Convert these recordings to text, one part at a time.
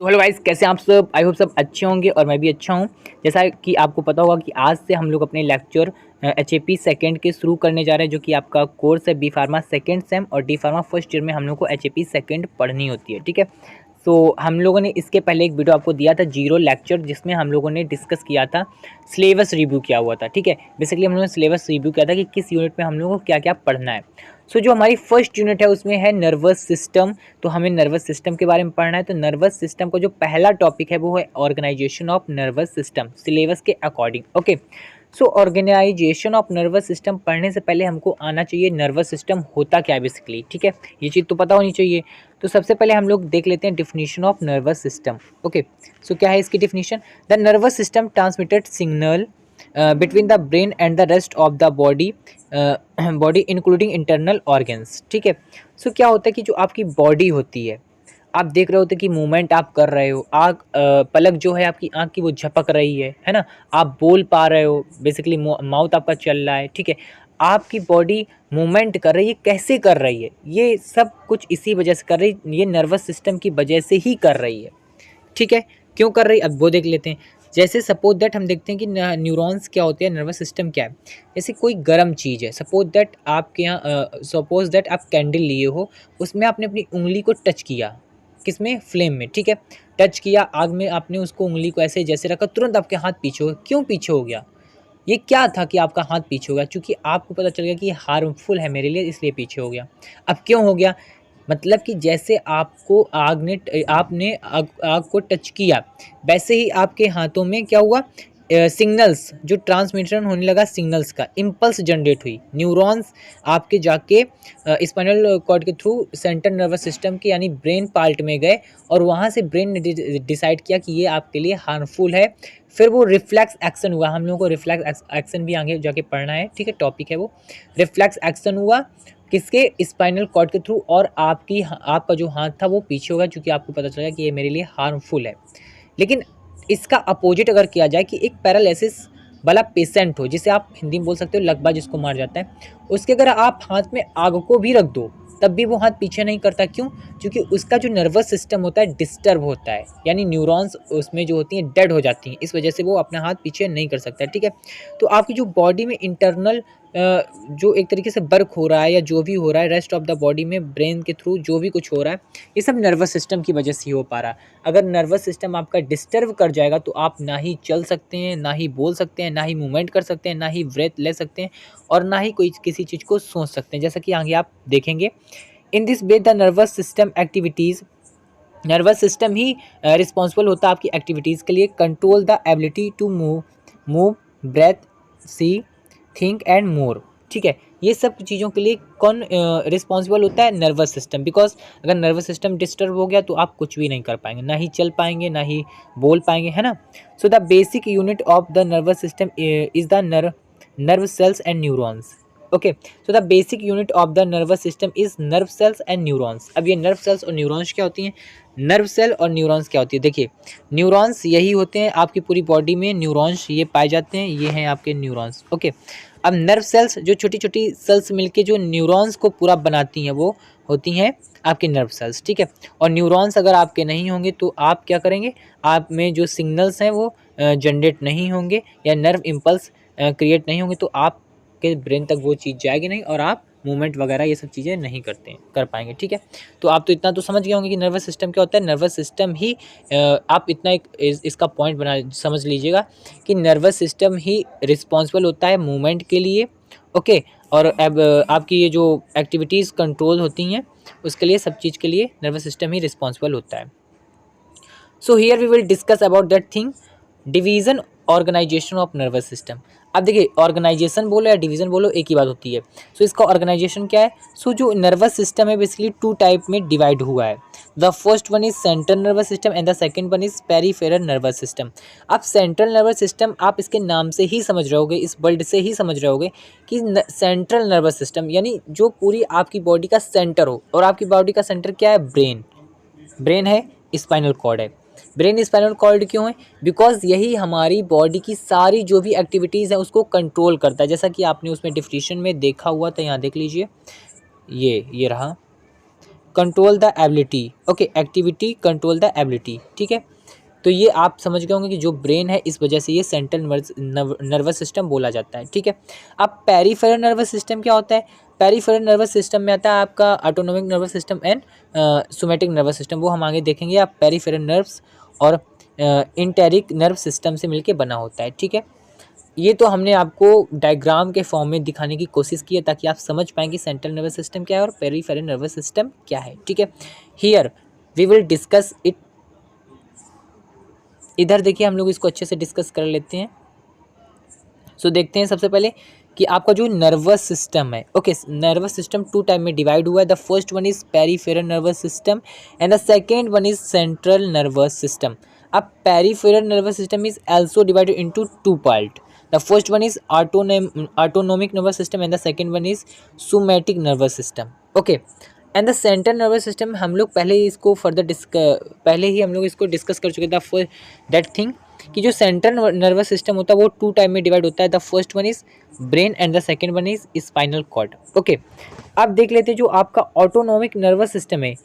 तो hello guys, कैसे हैं आप सब। आई होप सब अच्छे होंगे और मैं भी अच्छा हूं। जैसा कि आपको पता होगा कि आज से हम लोग अपने लेक्चर HAP सेकंड के शुरू करने जा रहे हैं, जो कि आपका कोर्स है बी फार्मा सेकंड सेम और डी फार्मा फर्स्ट ईयर में हम लोग को HAP सेकंड पढ़नी होती है। ठीक है, तो हम लोगों ने इसके पहले एक वीडियो आपको दिया था जीरो लेक्चर, जिसमें हम लोगों ने डिस्कस किया था, सिलेबस रिव्यू किया हुआ था। ठीक है, बेसिकली हम लोगों ने सिलेबस रिव्यू किया था कि किस यूनिट में हम लोगों को क्या क्या पढ़ना है। सो जो हमारी फर्स्ट यूनिट है उसमें है नर्वस सिस्टम। तो हमें नर्वस सिस्टम के बारे में पढ़ना है। तो नर्वस सिस्टम का जो पहला टॉपिक है वो है organization of nervous system, syllabus के according. Okay, so organization of nervous system पढ़ने से पहले हमको आना चाहिए नर्वस सिस्टम होता क्या है बेसिकली। ठीक है, ये चीज़ तो पता होनी चाहिए। तो सबसे पहले हम लोग देख लेते हैं definition of nervous system. Okay, so क्या है इसकी definition. The nervous system transmitted signal between the brain and the rest of the body, body including internal organs. ठीक है, सो क्या होता है कि जो आपकी बॉडी होती है, आप देख रहे होते कि मूवमेंट आप कर रहे हो, आँख पलक जो है आपकी आँख की वो झपक रही है ना, आप बोल पा रहे हो, बेसिकली माउथ आपका चल रहा है। ठीक है, आपकी बॉडी मूवमेंट कर रही है, कैसे कर रही है, ये सब कुछ इसी वजह से कर रही है, ये नर्वस सिस्टम की वजह से ही कर रही है। ठीक है, क्यों कर रही, अब वो देख लेते हैं। जैसे सपोज दैट हम देखते हैं कि न्यूरॉन्स क्या होते हैं, नर्वस सिस्टम क्या है। जैसे कोई गर्म चीज़ है, सपोज दैट आपके यहाँ सपोज दैट आप कैंडल लिए हो, उसमें आपने अपनी उंगली को टच किया, किसमें, फ्लेम में। ठीक है, टच किया आग में, आपने उसको उंगली को ऐसे जैसे रखा, तुरंत आपके हाथ पीछे हो गया। क्यों पीछे हो गया, ये क्या था कि आपका हाथ पीछे हो गया, क्योंकि आपको पता चल गया कि ये हार्मफुल है मेरे लिए, इसलिए पीछे हो गया। अब क्यों हो गया, मतलब कि जैसे आपको आग ने आपने आग आग को टच किया, वैसे ही आपके हाथों में क्या हुआ, सिग्नल्स जो ट्रांसमिशन होने लगा, सिग्नल्स का इम्पल्स जनरेट हुई, न्यूरॉन्स आपके जाके स्पाइनल कॉर्ड के थ्रू सेंट्रल नर्वस सिस्टम के यानी ब्रेन पार्ट में गए, और वहाँ से ब्रेन ने डिसाइड किया कि ये आपके लिए हार्मफुल है। फिर वो रिफ्लेक्स एक्शन हुआ, हम लोगों को रिफ्लेक्स एक्शन भी आगे जाके पढ़ना है। ठीक है, टॉपिक है वो, रिफ्लेक्स एक्शन हुआ किसके, स्पाइनल कॉर्ड के थ्रू, और आपका जो हाथ था वो पीछे होगा, क्योंकि आपको पता चला कि ये मेरे लिए हार्मफुल है। लेकिन इसका अपोजिट अगर किया जाए कि एक पैरालिसिस वाला पेशेंट हो, जिसे आप हिंदी में बोल सकते हो लगभग जिसको मार जाता है, उसके अगर आप हाथ में आग को भी रख दो, तब भी वो हाथ पीछे नहीं करता। क्यों, क्योंकि उसका जो नर्वस सिस्टम होता है डिस्टर्ब होता है, यानी न्यूरॉन्स उसमें जो होती हैं डेड हो जाती हैं, इस वजह से वो अपना हाथ पीछे नहीं कर सकता। ठीक है, तो आपकी जो बॉडी में इंटरनल जो एक तरीके से वर्क हो रहा है, या जो भी हो रहा है रेस्ट ऑफ द बॉडी में, ब्रेन के थ्रू जो भी कुछ हो रहा है, ये सब नर्वस सिस्टम की वजह से ही हो पा रहा है। अगर नर्वस सिस्टम आपका डिस्टर्ब कर जाएगा तो आप ना ही चल सकते हैं, ना ही बोल सकते हैं, ना ही मूवमेंट कर सकते हैं, ना ही ब्रेथ ले सकते हैं, और ना ही कोई किसी चीज़ को सोच सकते हैं। जैसा कि आगे आप देखेंगे, in this way the nervous system activities, nervous system ही रिस्पॉन्सिबल होता है आपकी एक्टिविटीज़ के लिए, control the ability to move move breathe, see, think and more. ठीक है, ये सब चीज़ों के लिए कौन रिस्पॉन्सिबल होता है, नर्वस सिस्टम। बिकॉज अगर नर्वस सिस्टम डिस्टर्ब हो गया तो आप कुछ भी नहीं कर पाएंगे, ना ही चल पाएंगे, ना ही बोल पाएंगे, है ना। So the basic unit of the nervous system is the nerve cells and neurons. Okay, so the basic unit of the nervous system is nerve cells and neurons. अब ये नर्व सेल्स और न्यूरॉन्स क्या होती हैं, nerve cell और neurons क्या होती है, देखिए, न्यूरॉन्स यही होते हैं आपकी पूरी बॉडी में, न्यूरॉन्स ये पाए जाते हैं, ये हैं आपके न्यूरॉन्स। ओके, अब नर्व सेल्स जो छोटी छोटी सेल्स मिलके जो न्यूरॉन्स को पूरा बनाती हैं, वो होती हैं आपके नर्व सेल्स। ठीक है, और न्यूरॉन्स अगर आपके नहीं होंगे तो आप क्या करेंगे, आप में जो सिग्नल्स हैं वो जनरेट नहीं होंगे, या नर्व इम्पल्स क्रिएट नहीं होंगे, तो आपके ब्रेन तक वो चीज़ जाएगी नहीं, और आप मूवमेंट वगैरह ये सब चीज़ें नहीं कर पाएंगे। ठीक है, तो आप तो इतना तो समझ गए होंगे कि नर्वस सिस्टम क्या होता है। नर्वस सिस्टम ही आप इतना इसका पॉइंट बना समझ लीजिएगा कि नर्वस सिस्टम ही रिस्पॉन्सिबल होता है मूवमेंट के लिए। ओके, और अब आपकी ये जो एक्टिविटीज़ कंट्रोल होती हैं उसके लिए, सब चीज़ के लिए नर्वस सिस्टम ही रिस्पॉन्सिबल होता है। So here we will discuss about that thing, division organisation of nervous system. अब देखिए, ऑर्गेनाइजेशन बोलो या डिवीज़न बोलो एक ही बात होती है। सो इसका ऑर्गेनाइजेशन क्या है, सो जो नर्वस सिस्टम है बेसिकली टू टाइप में डिवाइड हुआ है। The first one is central nervous system and the second one is peripheral nervous system. अब सेंट्रल नर्वस सिस्टम आप इसके नाम से ही समझ रहे होगे, इस वर्ड से ही समझ रहे होगे कि सेंट्रल नर्वस सिस्टम यानी जो पूरी आपकी बॉडी का सेंटर हो, और आपकी बॉडी का सेंटर क्या है, ब्रेन। ब्रेन है, स्पाइनल कॉर्ड है। ब्रेन स्पाइनल कॉर्ड क्यों है, बिकॉज यही हमारी बॉडी की सारी जो भी एक्टिविटीज़ है उसको कंट्रोल करता है। जैसा कि आपने उसमें डिफिनीशन में देखा हुआ था, यहाँ देख लीजिए, ये रहा, control the ability, okay, activity control the ability, ठीक है। तो ये आप समझ गए होंगे कि जो ब्रेन है इस वजह से ये सेंट्रल नर्वस सिस्टम बोला जाता है, ठीक है। अब पेरिफेरल नर्वस सिस्टम क्या होता है? पेरिफेरल नर्वस सिस्टम में आता है आपका autonomic nervous system and somatic nervous system, वो हम आगे देखेंगे। आप पेरिफेरल नर्व्स और इंटेरिक नर्व सिस्टम से मिलके बना होता है, ठीक है। ये तो हमने आपको डायग्राम के फॉर्म में दिखाने की कोशिश की है ताकि आप समझ पाएँ कि सेंट्रल नर्वस सिस्टम क्या है और पेरिफेरल नर्वस सिस्टम क्या है, ठीक है। Here we will discuss it. इधर देखिए हम लोग इसको अच्छे से डिस्कस कर लेते हैं। सो देखते हैं सबसे पहले कि आपका जो नर्वस सिस्टम है, okay, nervous system two type में डिवाइड हुआ है। The first one is peripheral nervous system and the second one is central nervous system. अब peripheral nervous system is also divided into two part. The first one is autonomic nervous system and the second one is somatic nervous system, okay. And the central nervous system हम लोग पहले ही इसको पहले ही हम लोग इसको discuss कर चुके थे दैट थिंग कि जो सेंट्रल नर्वस सिस्टम होता है वो टू टाइप में डिवाइड होता है। The first one is brain and the second one is spinal cord, okay. अब देख लेते हैं जो आपका ऑटोनोमिक नर्वस सिस्टम है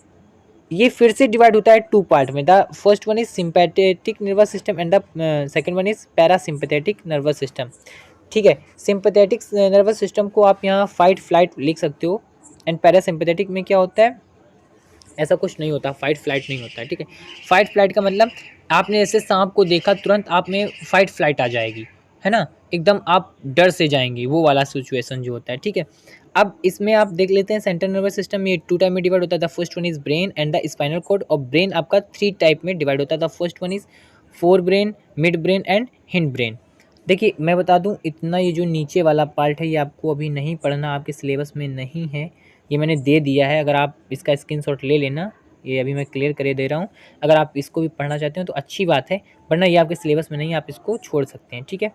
ये फिर से डिवाइड होता है टू पार्ट में। The first one is sympathetic nervous system and the second one is parasympathetic nervous system, ठीक है। सिंपैथेटिक नर्वस सिस्टम को आप यहाँ फाइट फ्लाइट लिख सकते हो एंड पैरासिम्पैथेटिक में क्या होता है, ऐसा कुछ नहीं होता, फाइट फ्लाइट नहीं होता है, ठीक है। फाइट फ्लाइट का मतलब आपने ऐसे सांप को देखा तुरंत आप में फाइट फ्लाइट आ जाएगी, है ना, एकदम आप डर से जाएंगी, वो वाला सिचुएशन जो होता है, ठीक है। अब इसमें आप देख लेते हैं सेंट्रल नर्वस सिस्टम में टू टाइप में डिवाइड होता है। The first one is brain and the spinal cord. और ब्रेन आपका थ्री टाइप में डिवाइड होता है। The first one is fore brain, mid brain and hind brain. देखिए मैं बता दूं इतना, ये जो नीचे वाला पार्ट है ये आपको अभी नहीं पढ़ना, आपके सिलेबस में नहीं है, ये मैंने दे दिया है। अगर आप इसका स्क्रीनशॉट ले लेना, ये अभी मैं क्लियर करे दे रहा हूँ। अगर आप इसको भी पढ़ना चाहते हो तो अच्छी बात है, वरना ये आपके सिलेबस में नहीं है, आप इसको छोड़ सकते हैं, ठीक है।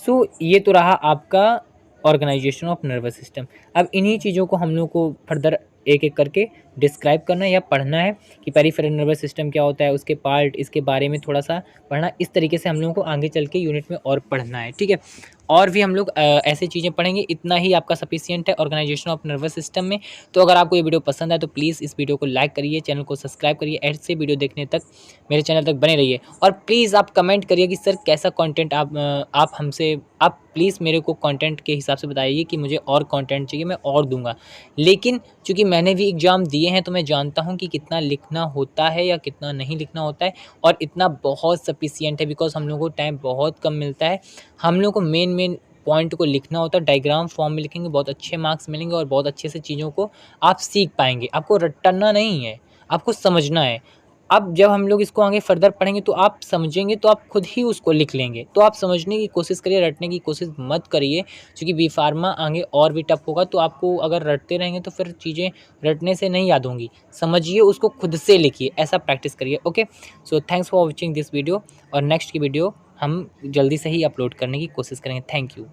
सो ये तो रहा आपका ऑर्गेनाइजेशन ऑफ नर्वस सिस्टम। अब इन्हीं चीज़ों को हम लोग को फर्दर एक एक करके डिस्क्राइब करना है या पढ़ना है कि पेरिफेरल नर्वस सिस्टम क्या होता है, उसके पार्ट, इसके बारे में थोड़ा सा पढ़ना। इस तरीके से हम लोगों को आगे चल के यूनिट में और पढ़ना है, ठीक है। और भी हम लोग ऐसे चीज़ें पढ़ेंगे, इतना ही आपका सफिशिएंट है ऑर्गेनाइजेशन ऑफ नर्वस सिस्टम में। तो अगर आपको ये वीडियो पसंद है तो प्लीज़ इस वीडियो को लाइक करिए, चैनल को सब्सक्राइब करिए, ऐसे वीडियो देखने तक मेरे चैनल तक बने रहिए। और प्लीज़ आप कमेंट करिए कि सर कैसा कंटेंट आप हमसे, आप प्लीज़ मेरे को कंटेंट के हिसाब से बताइए कि मुझे और कंटेंट चाहिए, मैं और दूंगा। लेकिन चूँकि मैंने भी एग्ज़ाम दिए हैं तो मैं जानता हूँ कि कितना लिखना होता है या कितना नहीं लिखना होता है, और इतना बहुत सफिशिएंट है बिकॉज हम लोगों को टाइम बहुत कम मिलता है। हम लोग को मेन पॉइंट को लिखना होता है, डायग्राम फॉर्म में लिखेंगे, बहुत अच्छे मार्क्स मिलेंगे और बहुत अच्छे से चीज़ों को आप सीख पाएंगे। आपको रटना नहीं है, आपको समझना है। अब जब हम लोग इसको आगे फर्दर पढ़ेंगे तो आप समझेंगे, तो आप खुद ही उसको लिख लेंगे। तो आप समझने की कोशिश करिए, रटने की कोशिश मत करिए, क्योंकि बी फार्मा आगे और भी टफ होगा। तो आपको अगर रटते रहेंगे तो फिर चीज़ें रटने से नहीं याद होंगी, समझिए उसको खुद से लिखिए, ऐसा प्रैक्टिस करिए, okay. So thanks for watching this video, और नेक्स्ट की वीडियो हम जल्दी से ही अपलोड करने की कोशिश करेंगे। Thank you.